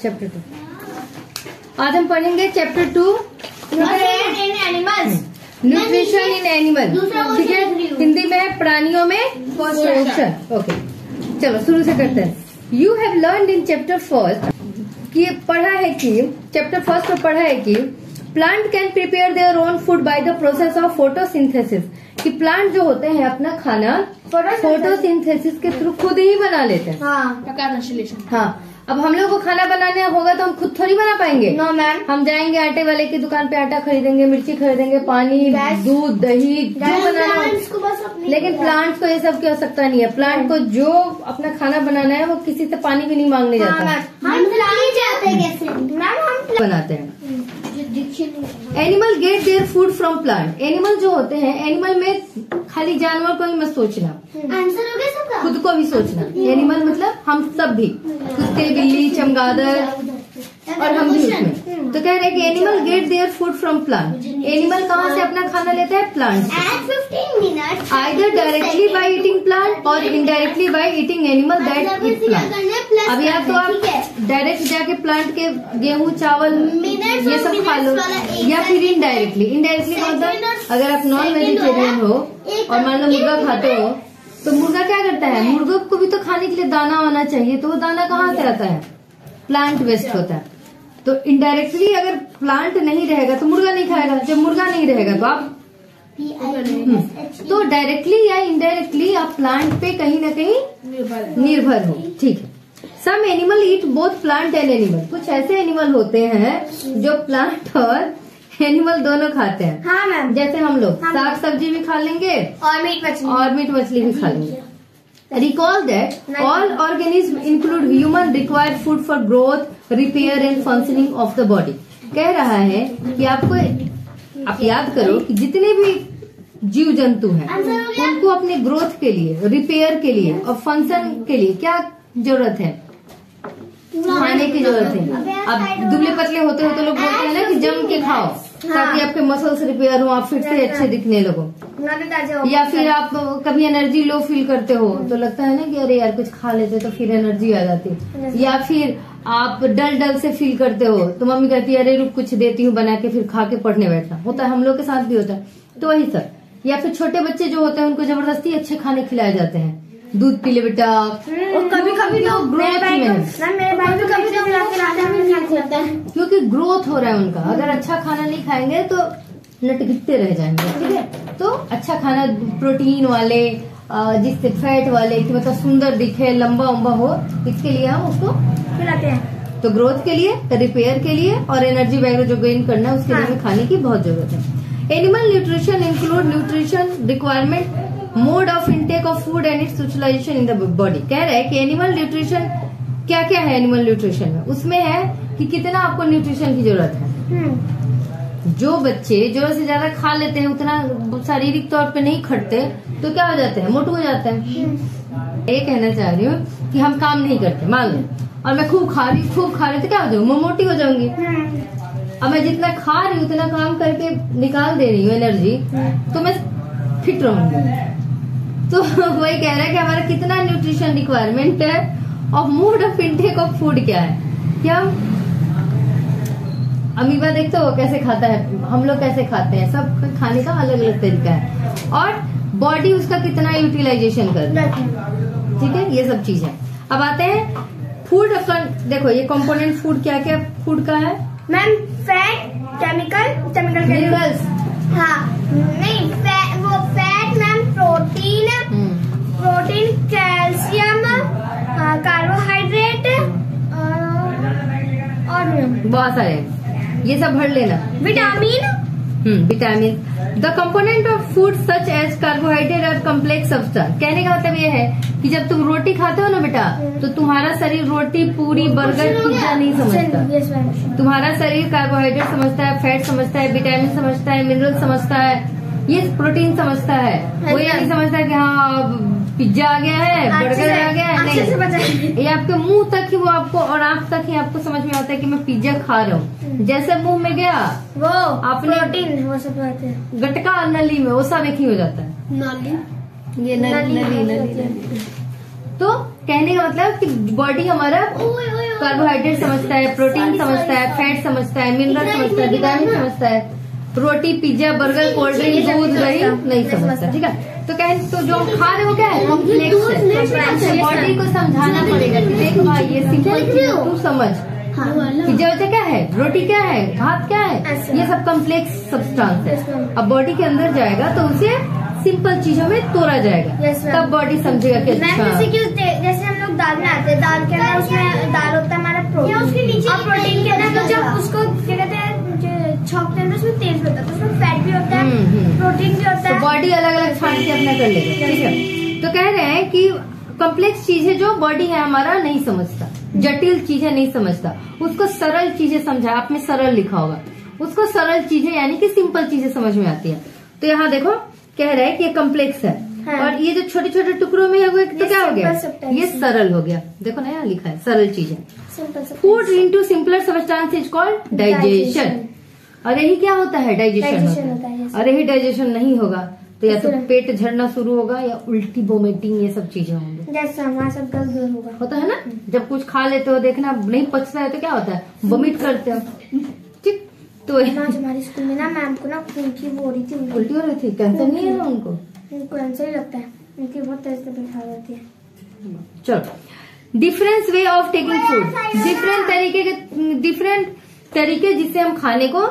Chapter 2। आज हम पढ़ेंगे chapter 2 nutrition in animals. Nutrition in animal, ठीक है। हिंदी में प्राणियों में पोषण। ओके, चलो शुरू से करते हैं। You have learn in chapter first कि पढ़ा है कि चैप्टर फर्स्ट में पढ़ा है कि plant can prepare their own food by the process of photosynthesis, कि प्लांट जो होते हैं अपना खाना फोटोसिंथेसिस के थ्रू खुद ही बना लेते हैं। प्रकाश संश्लेषण। हाँ, अब हम लोग को खाना बनाना होगा तो हम खुद थोड़ी बना पाएंगे। No ma'am. हम जाएंगे आटे वाले की दुकान पे, आटा खरीदेंगे, मिर्ची खरीदेंगे, पानी, दूध, दही जो बनाना है। लेकिन प्लांट्स को ये सब की आवश्यकता नहीं है। प्लांट को जो अपना खाना बनाना है वो किसी से पानी भी नहीं मांगने जाता। हम बनाते हैं। Animal get their food from plant. Animal जो होते हैं, एनिमल में खाली जानवर को ही मत सोचना, आंसर हो गया सबका। खुद को भी सोचना। एनिमल मतलब हम सब भी, कुत्ते, बिल्ली, चमगादड़ और हम भी उसमें। तो कह रहे हैं कि animal get their food from plant. Animal कहाँ से अपना खाना लेता है? प्लांट से। Either directly by eating plant और indirectly by eating animal that eat plant. अब या तो आप डायरेक्ट जाके प्लांट के गेहूं, चावल ये सब खा लो, या फिर इनडायरेक्टली। इनडायरेक्टली मतलब अगर आप नॉन वेजिटेरियन हो और मान लो मुर्गा खाते हो, तो मुर्गा क्या करता है? मुर्गों को भी तो खाने के लिए दाना आना चाहिए, तो वो दाना कहाँ से आता है? प्लांट वेस्ट होता है। तो इनडायरेक्टली अगर प्लांट नहीं रहेगा तो मुर्गा नहीं खाएगा। जब मुर्गा नहीं रहेगा तो आप तो डायरेक्टली या इनडायरेक्टली आप प्लांट पे कहीं ना कहीं निर्भर हो, ठीक है। Some animal eat both plant and animal. कुछ ऐसे एनिमल होते हैं जो प्लांट और एनिमल दोनों खाते हैं। हाँ मैम। जैसे हम लोग साग सब्जी भी खा लेंगे और मीट मछली भी खा लेंगे। Recall that all organisms include human required food for growth, repair and functioning of the body। कह रहा है कि आप याद करो कि जितने भी जीव जंतु हैं उनको अपने ग्रोथ के लिए, रिपेयर के लिए और फंक्शन के लिए क्या जरूरत है? खाने की जरूरत है। अब दुबले पतले होते हो तो लोग बोलते हैं ना कि जम के खाओ ताकि आपके मसल्स रिपेयर हो, आप फिर से अच्छे दिखने लगो। या फिर आप कभी एनर्जी लो फील करते हो तो लगता है ना कि अरे यार कुछ खा लेते तो फिर एनर्जी आ जाती। या फिर आप डल से फील करते हो तो मम्मी कहती है अरे रुक कुछ देती हूँ बना के, फिर खा के पढ़ने बैठना। होता है, हम लोग के साथ भी होता है। तो वही सब। या फिर छोटे बच्चे जो होते हैं उनको जबरदस्ती अच्छे खाने खिलाए जाते हैं, दूध पी ले बेटा। और कभी कभी तो ग्रोथ में क्योंकि ग्रोथ हो रहा है उनका। अगर अच्छा खाना नहीं खाएंगे तो लटकते रह जाएंगे, ठीक है। तो अच्छा खाना प्रोटीन वाले, जिससे फैट वाले कि मतलब सुंदर दिखे, लंबा उम्बा हो, इसके लिए हम उसको खिलाते हैं। तो ग्रोथ के लिए, रिपेयर के लिए और एनर्जी वगैरह जो गेन करना है उसके लिए भी खाने की बहुत जरूरत है। Animal nutrition include nutrition requirement, mode of intake of food and its utilisation in the body. कह रहे हैं कि एनिमल न्यूट्रिशन क्या क्या है? एनिमल न्यूट्रिशन में उसमें है कि कितना आपको न्यूट्रिशन की जरूरत है। जो बच्चे जरूरत से ज्यादा खा लेते हैं, उतना शारीरिक तौर पे नहीं खटते, तो क्या हो जाते हैं? मोटू हो जाते हैं। ये कहना चाह रही हूँ कि हम काम नहीं करते, मान लो, और मैं खूब खा रही तो क्या हो जाऊंगी? मैं मोटी हो जाऊंगी। अब मैं जितना खा रही हूँ उतना काम करके निकाल दे रही हूँ एनर्जी, तो मैं फिट रहूंगी। तो वही कह रहा है कि हमारा कितना न्यूट्रिशन रिक्वायरमेंट है और mode of intake of food क्या है। क्या अमीबा देखते हो कैसे खाता है, हम लोग कैसे खाते हैं, सब खाने का अलग अलग तरीका है। और बॉडी उसका कितना यूटिलाइजेशन कर रहा है, ठीक है। ये सब चीज है। अब आते हैं फूड। देखो ये कंपोनेंट फूड क्या क्या फूड का है मैम? Fat, chemical minerals. हाँ नहीं, वो fat ma'am, protein, calcium, carbohydrate और बहुत सारे, ये सब भर लेना। Vitamin. The component of food such as carbohydrate और कॉम्प्लेक्स सब्सटेंस। कहने का मतलब ये है कि जब तुम रोटी खाते हो ना बेटा, तो तुम्हारा शरीर रोटी, पूरी, बर्गर, पिज्जा नहीं समझता। तुम्हारा शरीर कार्बोहाइड्रेट समझता है, फैट समझता है, विटामिन समझता है, मिनरल समझता है, ये प्रोटीन समझता है। वो ये नहीं समझता कि हाँ पिज्जा आ गया है, बर्गर आ गया है। नहीं, ये आपके मुंह तक ही वो आपको और आंख तक ही आपको समझ में आता है कि मैं पिज्जा खा रहा हूँ। जैसे मुंह में गया वो आपने प्रोटीन, वो सब बात है। गटका नली में वो सब एक ही हो जाता है। नली, ये नली तो कहने का मतलब कि बॉडी हमारा कार्बोहाइड्रेट समझता है, प्रोटीन समझता है, फैट समझता है, मिनरल समझता है, विटामिन समझता है, रोटी, पिज्जा, बर्गर, कोल्ड ड्रिंक, दूध, दही नहीं समझता। ठीक है, तो कहें तो जो हम खा रहे हो क्या है, कॉम्प्लेक्स है। बॉडी को समझाना पड़ेगा कि देख भाई ये सिंपल चीज तू समझ कि जो क्या है, रोटी क्या है, भात क्या है, ये सब कॉम्प्लेक्स सब्सटेंस है। अब बॉडी के अंदर जाएगा तो उसे सिंपल चीजों में तोड़ा जाएगा, तब बॉडी समझेगा कि अच्छा। जैसे हम लोग दाल बनाते हैं, दाल के अंदर उसमें दाल होता है हमारा प्रोटीन, और प्रोटीन के अंदर तो जब उसको क्या कहते हैं छौंकते हैं तो उसमें तेल भी होता है, तो उसमें फैट भी होता है, प्रोटीन भी होता है। बॉडी अलग अलग छांट के अपना कर लेगा। ठीक है, तो कह रहे हैं कि कॉम्प्लेक्स चीजें जो बॉडी है हमारा नहीं समझता, जटिल चीजें नहीं समझता, उसको सरल चीजें समझा, आप में सरल लिखा होगा, उसको सरल चीजें यानी कि सिंपल चीजें समझ में आती है। तो यहाँ देखो कह रहा है कि ये कॉम्प्लेक्स है, हाँ। और ये जो छोटे छोटे टुकड़ों में है वो तो क्या हो गया, ये सरल हो गया। देखो ना यहाँ लिखा है सरल चीजें। Food into simpler substance is called digestion. और यही क्या होता है, डाइजेशन होता है। और यही डाइजेशन नहीं होगा तो या तो पेट झड़ना शुरू होगा या उल्टी वोमिटिंग, ये सब चीजें होंगी। जैसा हमारा सब गलत होगा, होता है ना, जब कुछ खा लेते हो देखना नहीं पचता है तो क्या होता है, वोमिट करते हो। ठीक, तो हमारे स्कूल में ना मैम को ना खून की वो हो रही थी, उल्टी हो रही थी। कैंसर नहीं है ना उनको कैंसर ही लगता है, उनकी बहुत तेज तबीयत खराब रहती है। चलो, different way of taking food, different तरीके जिससे हम खाने को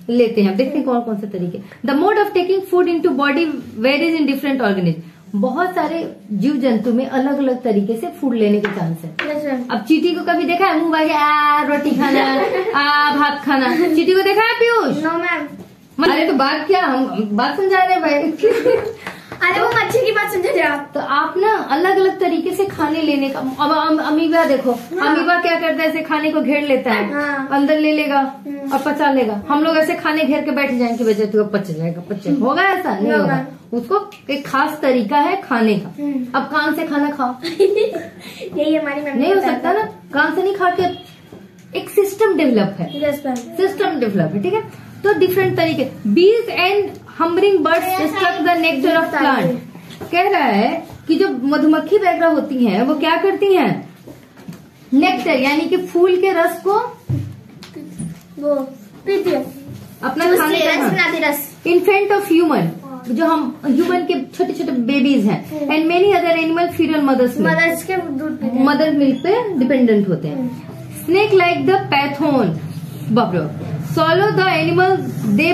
लेते हैं। देखते हैं कौन कौन से तरीके। The mode of taking food into body varies in different organism. बहुत सारे जीव जंतु में अलग अलग तरीके से फूड लेने के चांस है। अब चींटी को कभी देखा है मुंह भागे आ रोटी खाना, आ भात खाना? चींटी को देखा है पीयूष? No ma'am. अरे तो बात क्या, हम बात समझा रहे हैं भाई। अरे वो मच्छी की बात समझे आप। तो आप ना अलग अलग तरीके से खाने लेने का। अब अमीबा देखो, अमीबा क्या करता है, ऐसे खाने को घेर लेता है, अंदर ले लेगा और पचा लेगा। हम लोग ऐसे खाने घेर के बैठ जाएंगे, वजह तो पच जाएगा, होगा ऐसा नहीं होगा। उसको एक खास तरिका है खाने का। अब कान से खाना खाओ यही हमारी नहीं हो सकता ना, कान से नहीं खा के। एक सिस्टम डेवलप है, सिस्टम डेवलप है। ठीक है, तो डिफरेंट तरीके। बीज एंड हम्बरिंग birds struck the nectar of plant. कह रहा है कि जो मधुमक्खी वगैरह होती हैं वो क्या करती हैं, नेक्टर यानी कि फूल के रस को वो पीती है, अपना खाने का। इन्फेंट ऑफ ह्यूमन, जो हम ह्यूमन के छोटे छोटे बेबीज हैं। And many other animal feed on mothers के दूध, मदर मिल्क पे डिपेंडेंट होते हैं। स्नेक लाइक द पैथोन, बापरे, swallow the animal they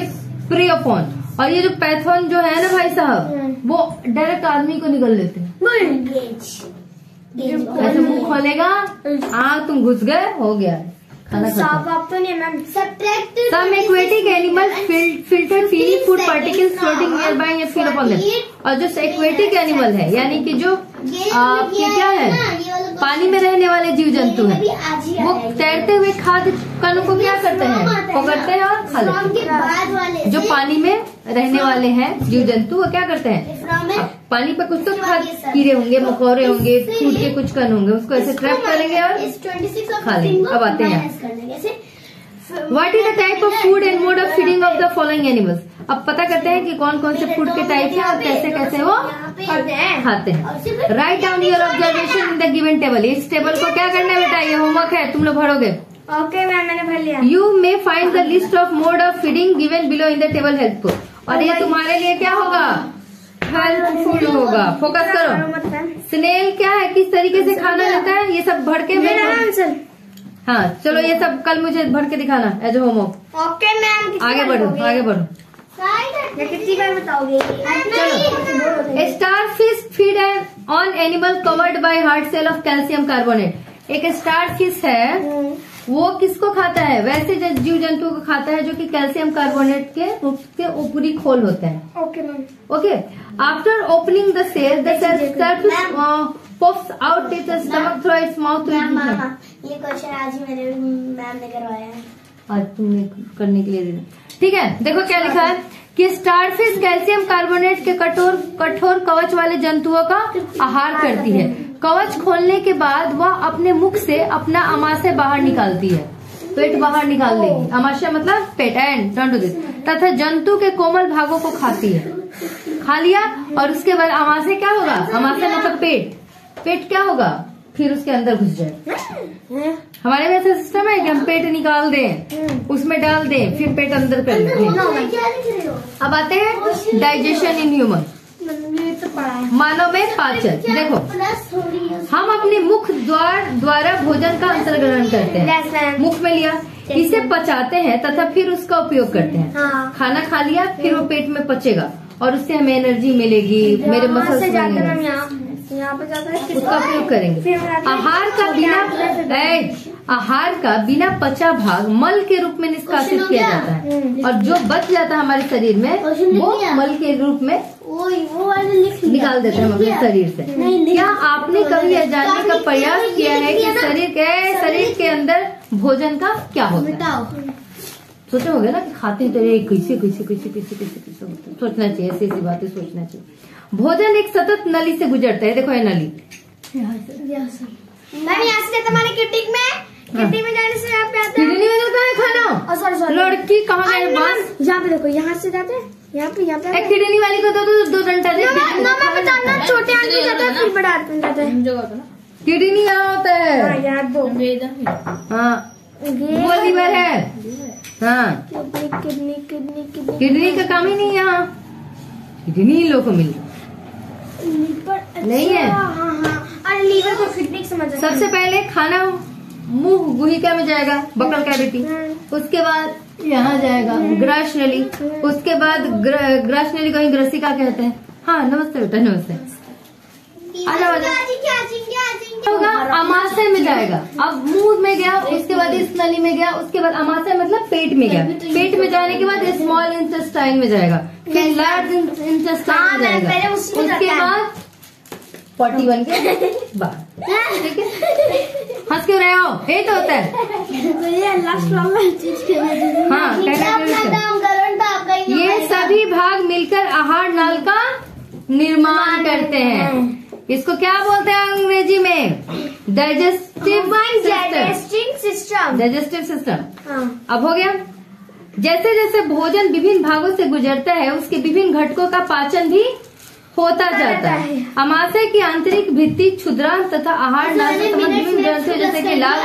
prey upon. और ये जो पैथोन जो है ना भाई साहब, वो डायरेक्ट आदमी को निगल लेते हैं। ऐसे मुंह खोलेगा, तुम घुस गए, हो गया खाना तो नहीं ma'am. Some aquatic animal filter feeding food particles floating nearby and feed upon them। और जो एक्वेटिक एनिमल है यानी कि जो आपके क्या है, पानी में रहने वाले जीव जंतु हैं, वो तैरते हुए खाद्य कणों को क्या करते हैं, पकड़ते हैं और खा लेते हैं। जो पानी में रहने वाले हैं जीव जंतु वो क्या करते हैं, पानी पर कुछ तो कीड़े होंगे, मकोड़े होंगे, फूड के कुछ कण होंगे, उसको ऐसे ट्रैप करेंगे और खा लेंगे। अब आते हैं what is the type of food and mode of feeding of the following animals. अब पता करते हैं कि कौन कौन से फूड के टाइप हैं और कैसे कैसे वो खाते हैं। Write down your observation in the given table. इस टेबल को क्या करना है बेटा, ये होमवर्क है, तुम लोग भरोगे। ओके मैम, मैंने भर लिया। You may find the list of mode of feeding given below in the table helpful. और ये तुम्हारे लिए क्या होगा, हेल्पफुल होगा। फोकस करो। स्नेल क्या है, किस तरीके से खाना लेता है, ये सब भर के हाँ चलो ये सब कल मुझे भर के दिखाना एज होमवर्क। Okay ma'am. आगे बढ़ो आगे बढ़ो। कितनी बार बताओगे? चलो, starfish feed on animal covered by hard shell of calcium carbonate. एक स्टारफिश है, वो किसको खाता है, वैसे जीव जंतु को खाता है जो कि कैल्शियम कार्बोनेट के ऊपरी खोल होते हैं। Okay ma'am. Okay, after opening the shell starfish pops out its stomach through its mouth। ये क्वेश्चन आज ही मेरे मैम ने करवाया है, आज तुमने करने के लिए दे। ठीक है, देखो क्या लिखा है कि स्टारफिश कैल्शियम कार्बोनेट के कठोर कवच वाले जंतुओं का आहार करती है। कवच खोलने के बाद वह अपने मुख से अपना आमाशय बाहर निकालती है, पेट बाहर निकाल देगी। आमाशय मतलब पेट, एंड डोंट डू दिस। तथा जंतु के कोमल भागों को खाती है। खा लिया और उसके बाद आमाशय क्या होगा, आमाशय मतलब पेट, पेट क्या होगा, फिर उसके अंदर घुस जाए। हमारे में ऐसा सिस्टम है कि हम पेट निकाल दें, उसमें डाल दें, फिर पेट अंदर कर लें। अब आते हैं डाइजेशन इन ह्यूमन, मानव में पाचन। देखो, हम अपने मुख द्वारा भोजन का अंतर ग्रहण करते हैं, मुख में लिया, इसे पचाते हैं तथा फिर उसका उपयोग करते हैं। खाना खा लिया, फिर वो पेट में पचेगा और उससे हमें एनर्जी मिलेगी, मेरे मसल्स बनेंगे, उसका उपयोग करेंगे। आहार का बिना पचा भाग मल के रूप में निष्कासित किया जाता है, और जो बच जाता है हमारे शरीर में वो मल के रूप में निकाल देते हैं हम अपने शरीर से। क्या आपने कभी यह जानने का प्रयास किया है कि शरीर के अंदर भोजन का क्या होता है? सोचे होंगे ना कि खाते तो कैसे कैसे कैसे कैसे कैसे कैसे होता है। सोचना चाहिए, ऐसी ऐसी बातें सोचना चाहिए। भोजन एक सतत नली से गुजरता है। देखो ये नली यहाँ से हमारे किडनी में जाने से यहाँ पे आता है। किडनी में जाता है खाना। सॉरी लड़की कहाँ गए बस? यहाँ पे देखो, यहाँ से जाते हैं, यहाँ पे किडनी वाली को दो डंडा दे। छोटे आदमी जाते हैं, फिर बड़ा आदमी जाता है। किडनी यहाँ होता है, यहाँ दो। हाँ वो लीवर है। हाँ किडनी का काम ही नहीं यहाँ, किडनी लोग को मिल नहीं है। और लीवर को किडनी समझ। सबसे पहले खाना मुंह गुहिका में जाएगा, बकल कैविटी, उसके बाद यहाँ जाएगा ग्रास नली, उसके बाद ग्रास नली को ग्रसिका कहते हैं। हाँ नमस्ते बेटा, नमस्ते। होगा अमाशय में जाएगा, अब मुंह में गया, उसके बाद इस नली में गया, उसके बाद अमाशय मतलब पेट में गया, पेट में जाने के बाद स्मॉल इंटेस्टाइन में जाएगा, फिर लार्ज इंटेस्टाइन में जाएगा, उसके बाद 41 के बाद। ठीक है, हंस क्यों रहे हो? यही तो होता है। हाँ ये सभी भाग मिलकर आहार नाल का निर्माण करते हैं। इसको क्या बोलते हैं अंग्रेजी में? Digestive system. अब हो गया। जैसे जैसे भोजन विभिन्न भागों से गुजरता है, उसके विभिन्न घटकों का पाचन भी होता जाता है। अमाशय की आंतरिक भित्ति, क्षुद्रांत तथा आहार नाल से संबंधित विभिन्न ग्रंथियों जैसे कि लाल